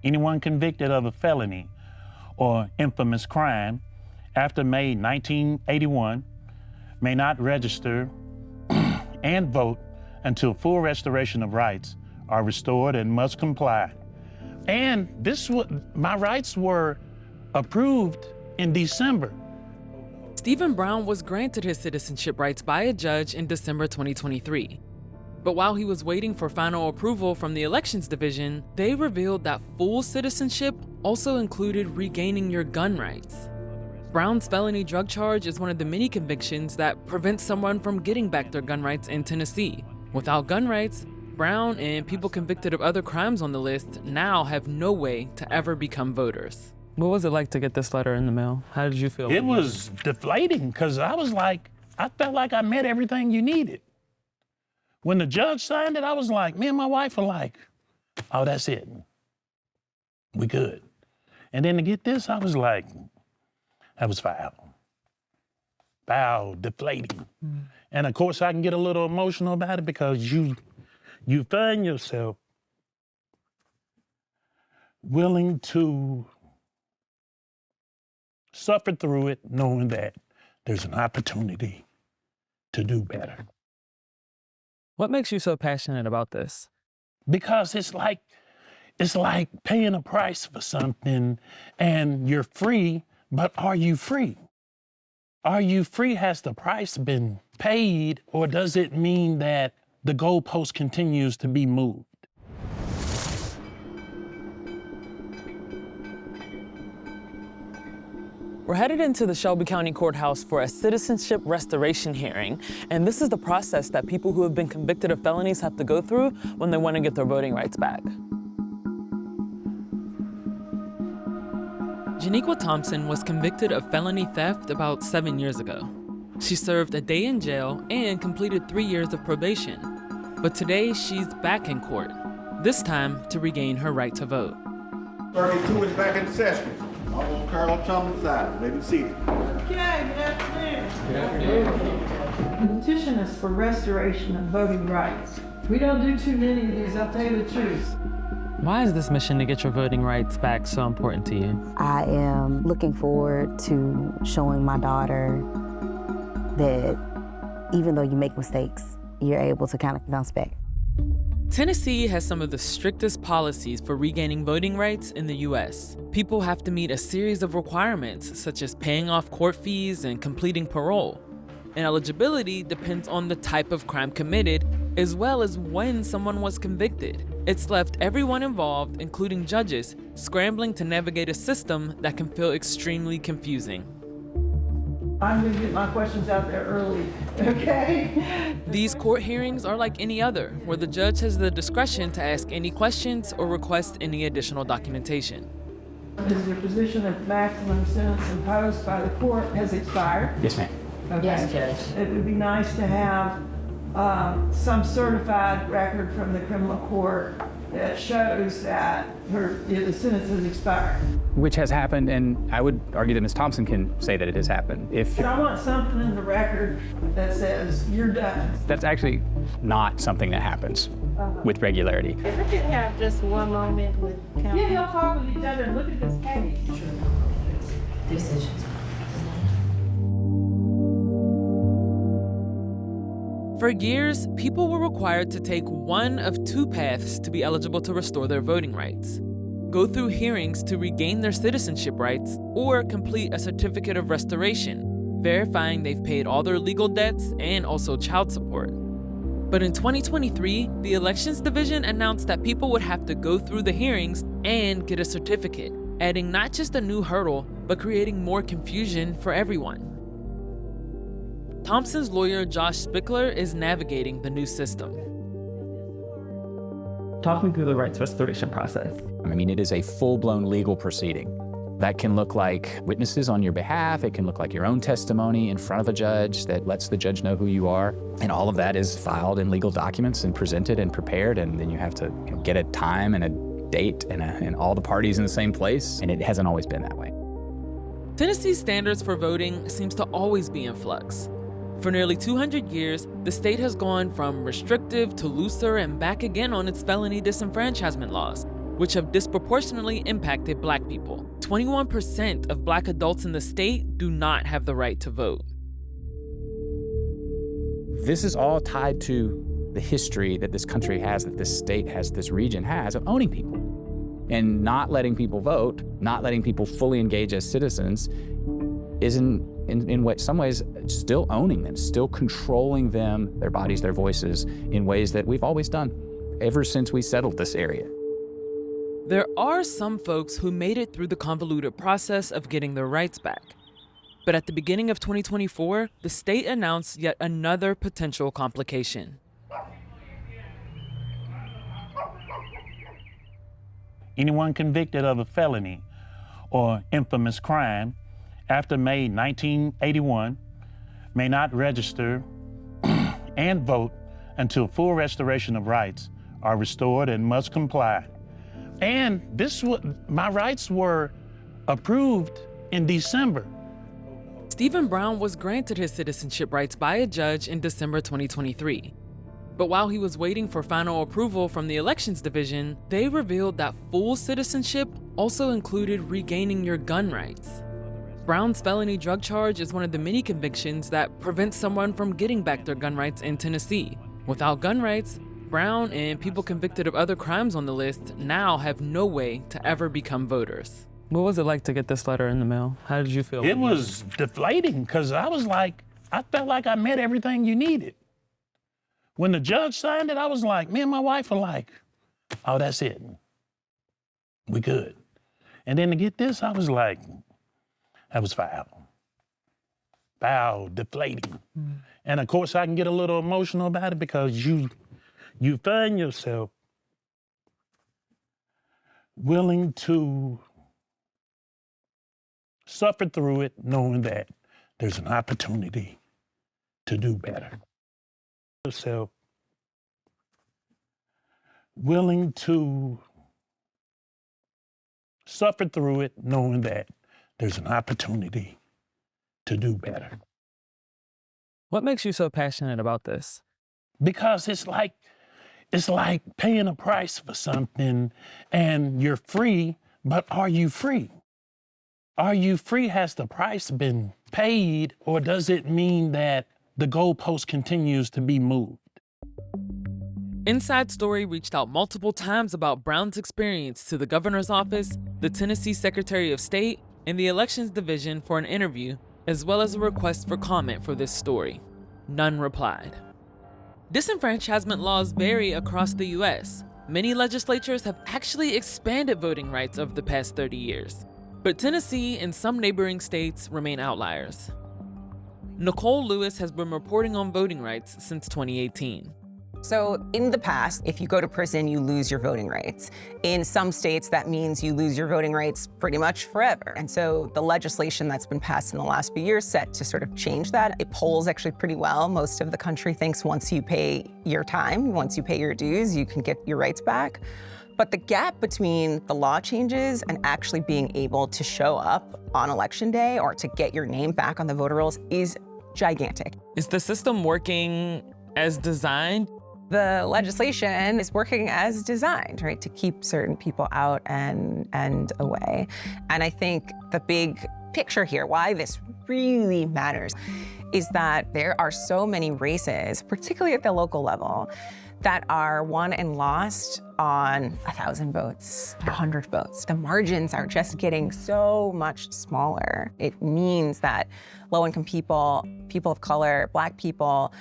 Anyone convicted of a felony or infamous crime after May 1981 may not register and vote until full restoration of rights are restored and must comply. And my rights were approved in December. Stephen Brown was granted his citizenship rights by a judge in December 2023. But while he was waiting for final approval from the Elections Division, they revealed that full citizenship also included regaining your gun rights. Brown's felony drug charge is one of the many convictions that prevents someone from getting back their gun rights in Tennessee. Without gun rights, Brown and people convicted of other crimes on the list now have no way to ever become voters. What was it like to get this letter in the mail? How did you feel? It was deflating because I felt like I met everything you needed. When the judge signed it, I was like, me and my wife were like, oh, that's it. We good. And then to get this, I was like, that was foul. Foul, deflating. And of course, I can get a little emotional about it because you find yourself willing to suffer through it, knowing that there's an opportunity to do better. What makes you so passionate about this? Because it's like paying a price for something and you're free, but are you free? Are you free? Has the price been paid, or does it mean that the goalpost continues to be moved? We're headed into the Shelby County Courthouse for a citizenship restoration hearing, and this is the process that people who have been convicted of felonies have to go through when they want to get their voting rights back. Janiqua Thompson was convicted of felony theft about 7 years ago. She served a day in jail and completed 3 years of probation. But today, she's back in court, this time to regain her right to vote. 32 is back in session. I'm on Carl Thompson's side. Maybe see it. Okay, good afternoon. Good afternoon. The petition is for restoration of voting rights. We don't do too many of these, I'll tell you the truth. Why is this mission to get your voting rights back so important to you? I am looking forward to showing my daughter that even though you make mistakes, you're able to kind of bounce back. Tennessee has some of the strictest policies for regaining voting rights in the U.S. People have to meet a series of requirements, such as paying off court fees and completing parole. And eligibility depends on the type of crime committed, as well as when someone was convicted. It's left everyone involved, including judges, scrambling to navigate a system that can feel extremely confusing. I'm gonna get my questions out there early, okay? These court hearings are like any other, where the judge has the discretion to ask any questions or request any additional documentation. Is your position that the maximum sentence imposed by the court has expired? Yes, ma'am. Okay. Yes, Judge. It would be nice to have some certified record from the criminal court that shows that the sentence has expired. Which has happened, and I would argue that Ms. Thompson can say that it has happened. But I want something in the record that says you're done. That's actually not something that happens with regularity. If I could have just one moment with counsel. Yeah, they'll talk with each other and look at this case. Decisions. For years, people were required to take one of two paths to be eligible to restore their voting rights: go through hearings to regain their citizenship rights, or complete a certificate of restoration, verifying they've paid all their legal debts and also child support. But in 2023, the Elections Division announced that people would have to go through the hearings and get a certificate, adding not just a new hurdle, but creating more confusion for everyone. Thompson's lawyer, Josh Spickler, is navigating the new system. Talk me through the rights restoration process. I mean, it is a full-blown legal proceeding. That can look like witnesses on your behalf. It can look like your own testimony in front of a judge that lets the judge know who you are. And all of that is filed in legal documents and presented and prepared. And then you have to get a time and a date and all the parties in the same place. And it hasn't always been that way. Tennessee's standards for voting seems to always be in flux. For nearly 200 years, the state has gone from restrictive to looser and back again on its felony disenfranchisement laws, which have disproportionately impacted Black people. 21% of Black adults in the state do not have the right to vote. This is all tied to the history that this country has, that this state has, this region has, of owning people. And not letting people vote, not letting people fully engage as citizens, is in some ways still owning them, still controlling them, their bodies, their voices, in ways that we've always done ever since we settled this area. There are some folks who made it through the convoluted process of getting their rights back. But at the beginning of 2024, the state announced yet another potential complication. Anyone convicted of a felony or infamous crime after May 1981 may not register and vote until full restoration of rights are restored and must comply. And my rights were approved in December. Stephen Brown was granted his citizenship rights by a judge in December 2023. But while he was waiting for final approval from the Elections Division, they revealed that full citizenship also included regaining your gun rights. Brown's felony drug charge is one of the many convictions that prevents someone from getting back their gun rights in Tennessee. Without gun rights, Brown and people convicted of other crimes on the list now have no way to ever become voters. What was it like to get this letter in the mail? How did you feel? It was deflating because I felt like I met everything you needed. When the judge signed it, I was like, me and my wife were like, oh, that's it. We good. And then to get this, I was like, that was foul. Foul, deflating. And of course, I can get a little emotional about it because you find yourself willing to suffer through it, knowing that there's an opportunity to do better. Yourself willing to suffer through it, knowing that there's an opportunity to do better. What makes you so passionate about this? Because it's like paying a price for something and you're free, but are you free? Are you free? Has the price been paid, or does it mean that the goalpost continues to be moved? Inside Story reached out multiple times about Brown's experience to the governor's office, the Tennessee Secretary of State, and the Elections Division for an interview, as well as a request for comment for this story. None replied. Disenfranchisement laws vary across the U.S. Many legislatures have actually expanded voting rights over the past 30 years. But Tennessee and some neighboring states remain outliers. Nicole Lewis has been reporting on voting rights since 2018. So in the past, if you go to prison, you lose your voting rights. In some states, that means you lose your voting rights pretty much forever. And so the legislation that's been passed in the last few years set to sort of change that. It polls actually pretty well. Most of the country thinks once you pay your time, once you pay your dues, you can get your rights back. But the gap between the law changes and actually being able to show up on election day or to get your name back on the voter rolls is gigantic. Is the system working as designed? The legislation is working as designed, right, to keep certain people out and away. And I think the big picture here, why this really matters, is that there are so many races, particularly at the local level, that are won and lost on 1,000 votes, 100 votes. The margins are just getting so much smaller. It means that low-income people, people of color, Black people,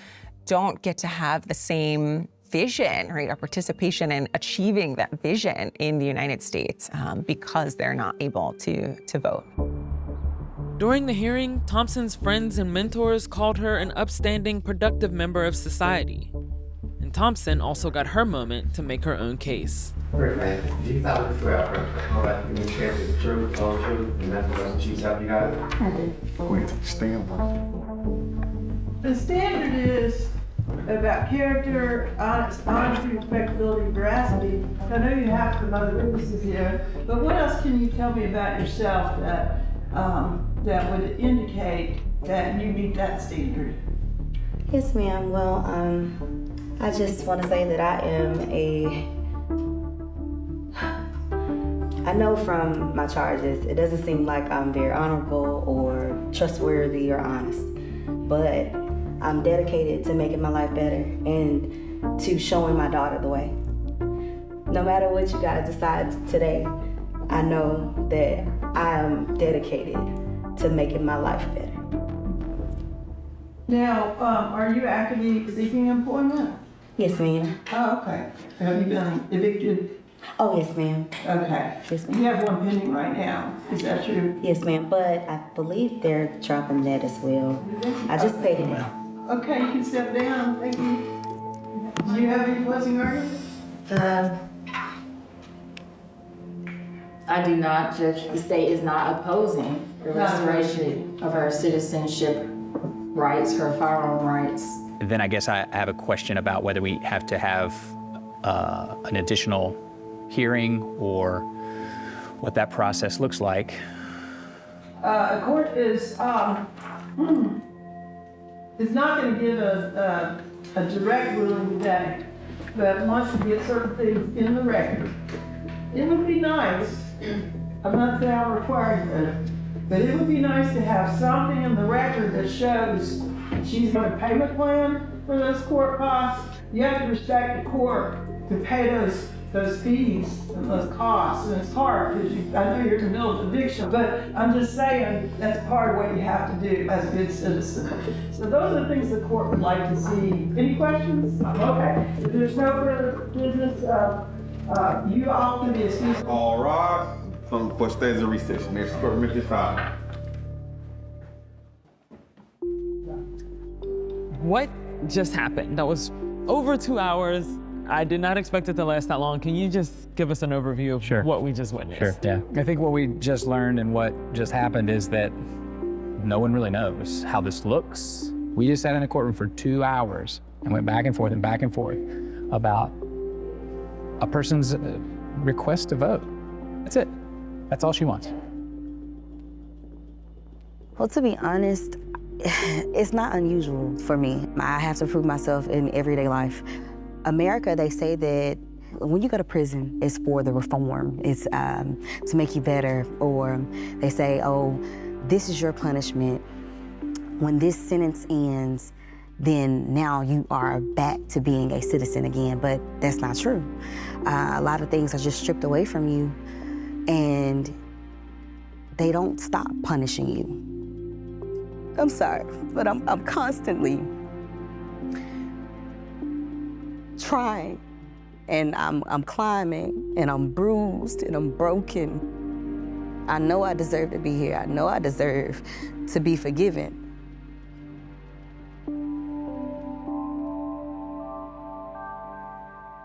don't get to have the same vision, right, or participation in achieving that vision in the United States because they're not able to vote. During the hearing, Thompson's friends and mentors called her an upstanding, productive member of society. And Thompson also got her moment to make her own case. Great, man. You thought this way out, all right, you can share the truth, whole truth, and that's what she's helped you guys. I did. Wait, stand by. The standard is about character, honesty, respectability, veracity. I know you have some other witnesses here, but what else can you tell me about yourself that that would indicate that you meet that standard? Yes, ma'am. Well, I just want to say that I am I know from my charges, it doesn't seem like I'm very honorable or trustworthy or honest, but I'm dedicated to making my life better and to showing my daughter the way. No matter what you guys decide today, I know that I am dedicated to making my life better. Now, are you actively seeking employment? Yes, ma'am. Oh, okay. Have you been evicted? Oh, yes, ma'am. Okay. Yes, ma'am. You have one pending right now. Is that true? Yes, ma'am, but I believe they're dropping that as well. I just paid it down. Okay, you can step down. Thank you. Do you have any closing arguments? I do not, Judge. The state is not opposing the restoration of her citizenship rights, her firearm rights. Then I guess I have a question about whether we have to have an additional hearing or what that process looks like. A court is not going to give a direct ruling today, but wants to get certain things in the record. It would be nice, I'm not saying I'm requiring that, but it would be nice to have something in the record that shows she's got a payment plan for those court costs. You have to respect the court to pay those fees and those costs, and it's hard because I know you're in the middle of eviction, but I'm just saying that's part of what you have to do as a good citizen. So those are the things the court would like to see. Any questions? Okay. If there's no further business, you all can be excused. All right. Some court stays in recess. Next court, Mr. Fowler. What just happened? That was over 2 hours. I did not expect it to last that long. Can you just give us an overview of what we just witnessed? Sure, yeah. I think what we just learned and what just happened is that no one really knows how this looks. We just sat in a courtroom for 2 hours and went back and forth about a person's request to vote. That's it. That's all she wants. Well, to be honest, it's not unusual for me. I have to prove myself in everyday life. America, they say that when you go to prison, it's for the reform. It's to make you better. Or they say, oh, this is your punishment. When this sentence ends, then now you are back to being a citizen again. But that's not true. A lot of things are just stripped away from you, and they don't stop punishing you. I'm sorry, but I'm constantly trying, and I'm climbing, and I'm bruised, and I'm broken. I know I deserve to be here. I know I deserve to be forgiven.